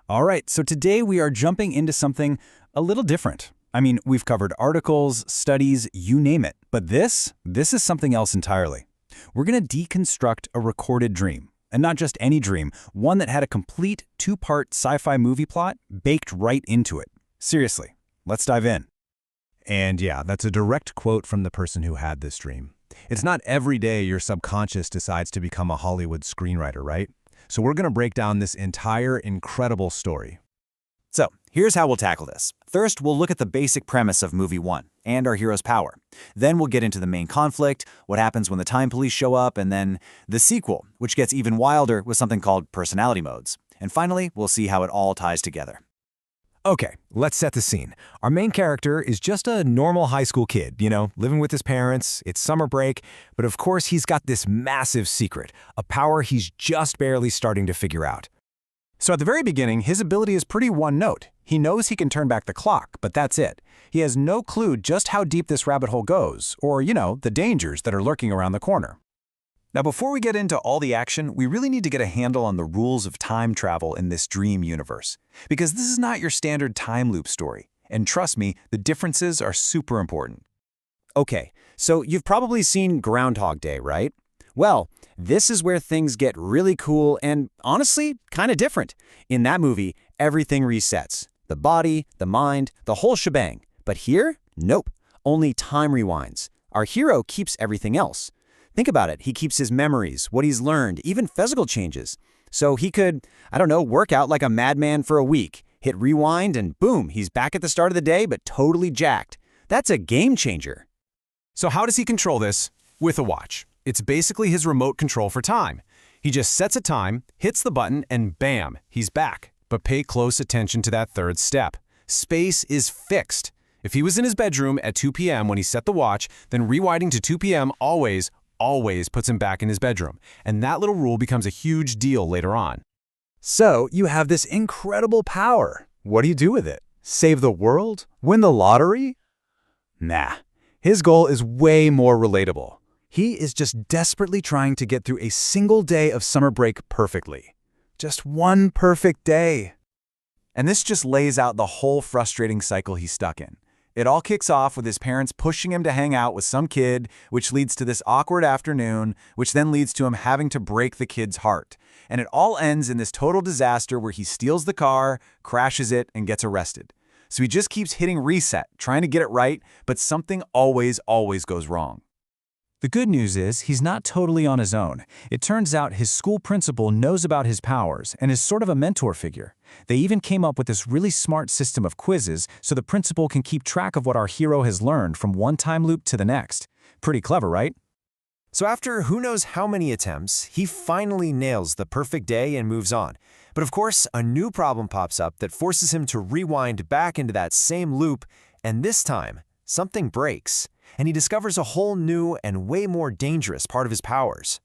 All right, so today we are jumping into something a little different. I mean, we've covered articles, studies, you name it. But this is something else entirely. We're going to deconstruct a recorded dream. And not just any dream, one that had a complete two-part sci-fi movie plot baked right into it. Seriously, let's dive in. And yeah, that's a direct quote from the person who had this dream. It's not every day your subconscious decides to become a Hollywood screenwriter, right? So we're going to break down this entire incredible story. So, here's how we'll tackle this. First, we'll look at the basic premise of movie 1 and our hero's power. Then we'll get into the main conflict, what happens when the time police show up, and then the sequel, which gets even wilder with something called personality modes. And finally, we'll see how it all ties together. Okay, let's set the scene. Our main character is just a normal high school kid, living with his parents. It's summer break, but of course he's got this massive secret, a power he's just barely starting to figure out. So at the very beginning, his ability is pretty one note. He knows he can turn back the clock, but that's it. He has no clue just how deep this rabbit hole goes, or, the dangers that are lurking around the corner. Now, before we get into all the action, we really need to get a handle on the rules of time travel in this dream universe. Because this is not your standard time loop story. And trust me, the differences are super important. Okay, so you've probably seen Groundhog Day, right? Well, this is where things get really cool and, honestly, kind of different. In that movie, everything resets. The body, the mind, the whole shebang. But here, nope. Only time rewinds. Our hero keeps everything else. Think about it. He keeps his memories, what he's learned, even physical changes. So he could, work out like a madman for a week, hit rewind, and boom, he's back at the start of the day, but totally jacked. That's a game changer. So how does he control this? With a watch. It's basically his remote control for time. He just sets a time, hits the button, and bam, he's back. But pay close attention to that third step. Space is fixed. If he was in his bedroom at 2 p.m. when he set the watch, then rewinding to 2 p.m. always puts him back in his bedroom. And that little rule becomes a huge deal later on. So you have this incredible power. What do you do with it? Save the world? Win the lottery? Nah. His goal is way more relatable. He is just desperately trying to get through a single day of summer break perfectly. Just one perfect day. And this just lays out the whole frustrating cycle he's stuck in. It all kicks off with his parents pushing him to hang out with some kid, which leads to this awkward afternoon, which then leads to him having to break the kid's heart. And it all ends in this total disaster where he steals the car, crashes it, and gets arrested. So he just keeps hitting reset, trying to get it right, but something always goes wrong. The good news is he's not totally on his own. It turns out his school principal knows about his powers and is sort of a mentor figure. They even came up with this really smart system of quizzes so the principal can keep track of what our hero has learned from one time loop to the next. Pretty clever, right? So after who knows how many attempts, he finally nails the perfect day and moves on. But of course, a new problem pops up that forces him to rewind back into that same loop, and this time, something breaks. And he discovers a whole new and way more dangerous part of his powers.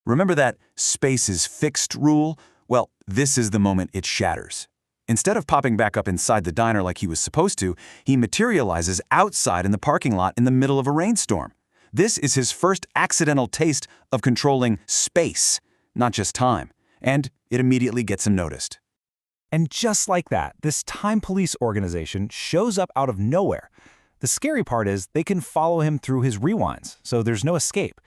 Remember that space is fixed rule? Well, this is the moment it shatters. Instead of popping back up inside the diner like he was supposed to, he materializes outside in the parking lot in the middle of a rainstorm. This is his first accidental taste of controlling space, not just time, and it immediately gets him noticed. And just like that, this time police organization shows up out of nowhere. The scary part is they can follow him through his rewinds, so there's no escape.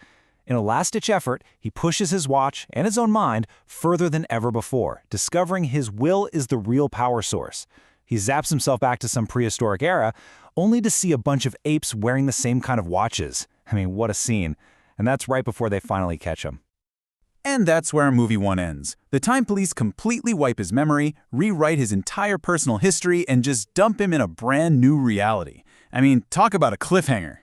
In a last-ditch effort, he pushes his watch and his own mind further than ever before, discovering his will is the real power source. He zaps himself back to some prehistoric era, only to see a bunch of apes wearing the same kind of watches. I mean, what a scene. And that's right before they finally catch him. And that's where movie 1 ends. The time police completely wipe his memory, rewrite his entire personal history, and just dump him in a brand new reality. I mean, talk about a cliffhanger.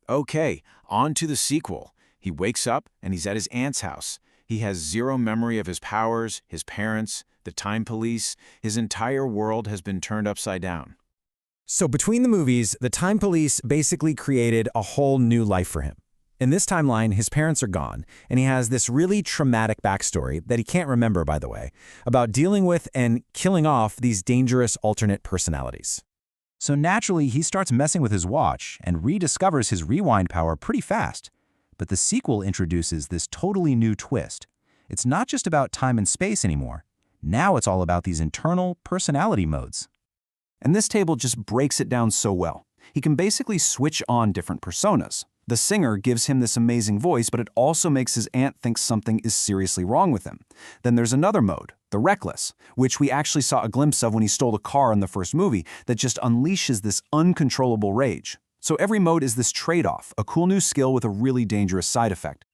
Okay, on to the sequel. He wakes up and he's at his aunt's house. He has zero memory of his powers, his parents, the time police. His entire world has been turned upside down. So between the movies, the time police basically created a whole new life for him. In this timeline, his parents are gone, and he has this really traumatic backstory that he can't remember, by the way, about dealing with and killing off these dangerous alternate personalities. So naturally, he starts messing with his watch and rediscovers his rewind power pretty fast. But the sequel introduces this totally new twist. It's not just about time and space anymore. Now it's all about these internal personality modes. And this table just breaks it down so well. He can basically switch on different personas. The singer gives him this amazing voice, but it also makes his aunt think something is seriously wrong with him. Then there's another mode, the reckless, which we actually saw a glimpse of when he stole a car in the first movie, that just unleashes this uncontrollable rage. So every mode is this trade-off, a cool new skill with a really dangerous side effect.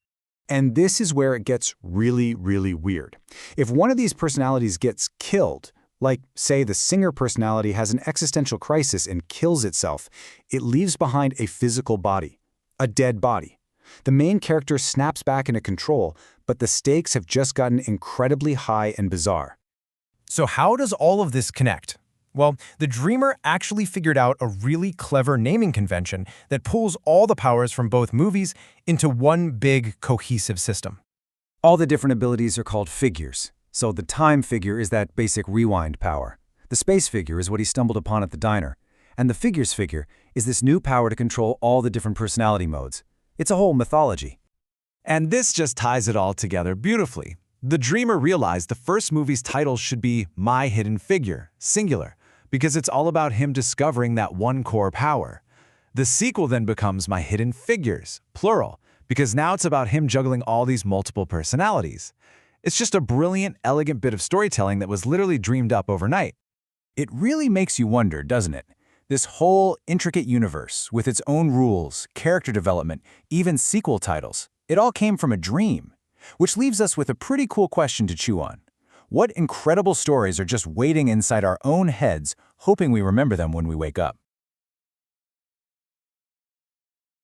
And this is where it gets really, really weird. If one of these personalities gets killed, like, say, the singer personality has an existential crisis and kills itself, it leaves behind a physical body, a dead body. The main character snaps back into control, but the stakes have just gotten incredibly high and bizarre. So how does all of this connect? Well, the Dreamer actually figured out a really clever naming convention that pulls all the powers from both movies into one big, cohesive system. All the different abilities are called figures. So the time figure is that basic rewind power. The space figure is what he stumbled upon at the diner. And the figures figure is this new power to control all the different personality modes. It's a whole mythology. And this just ties it all together beautifully. The Dreamer realized the first movie's title should be My Hidden Figure, singular, because it's all about him discovering that one core power. The sequel then becomes My Hidden Figures, plural, because now it's about him juggling all these multiple personalities. It's just a brilliant, elegant bit of storytelling that was literally dreamed up overnight. It really makes you wonder, doesn't it? This whole intricate universe, with its own rules, character development, even sequel titles, it all came from a dream. Which leaves us with a pretty cool question to chew on. What incredible stories are just waiting inside our own heads, hoping we remember them when we wake up?